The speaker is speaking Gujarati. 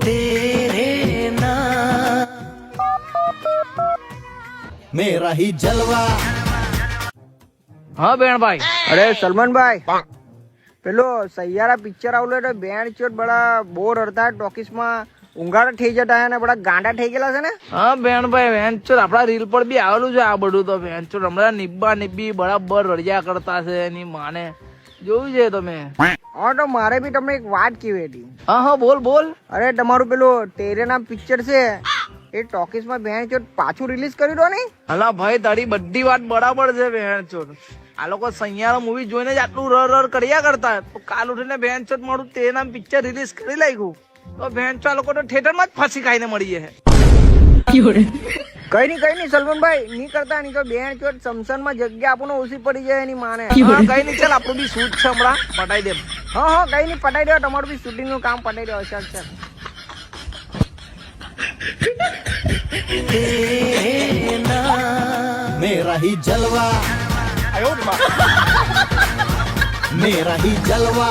तेरे नाम मेरा ही जलवा। હા બેન ભાઈ, અરે સલમાનભાઈ, પેલો સૈયારા પિક્ચર આવલો એટલે બેન ચોટ બડા બોર હડતા ટોકીસ માં ઊંઘાડા થઈ જતા અને બડા ગાંડા થઈ ગયેલા છે ને. હા બેન ભાઈ, વેન્ચર આપડા રીલ પર બી આવેલું છે આ બધું. તો વેન્ચર હમણાં નિબ્બા નિબ્બી બરાબર રડ્યા કરતા છે એની માને. જોયું છે તમે? હા, તો મારે બી તમને એક વાત કહેવી હતી. હા હા, બોલ બોલ. અરે તમારું પેલું તેરે નામ પિક્ચર છે એ ટોકીસ માં બેન ચોટ પાછું રિલીઝ કરી દો ને. હલા ભાઈ, તારી બધી વાત બરાબર છે વેન્ચર. આ લોકો સૈયારા મૂવી જોઈને જ આટલું રર કર્યા કરતા, તો કાલ ઉઠીને વેન્ચર મારું તે નામ પિક્ચર રિલીઝ કરી લાગ્યું તો વેન્ચર આ લોકો તો થિયેટર માં જ ફાંસી ખાઈને મળી જાય. કઈ નહીં સલમાનભાઈ, નહીં કરતા નહીં તો બેન ચોટ સમસન માં જગ્યા આપણને ઓછી પડી જાય એની માને. હા, કઈ નહીં, ચાલ આપણું બી શૂટ છે હમણાં, પટાઈ દેમ. હા, કઈ નહીં, પટાઈ દેવા. તમારું બી શૂટિંગ નું કામ પટાઈ દેવા. ચાલ तेरे नाम मेरा ही जलवा। मेरा ही जलवा।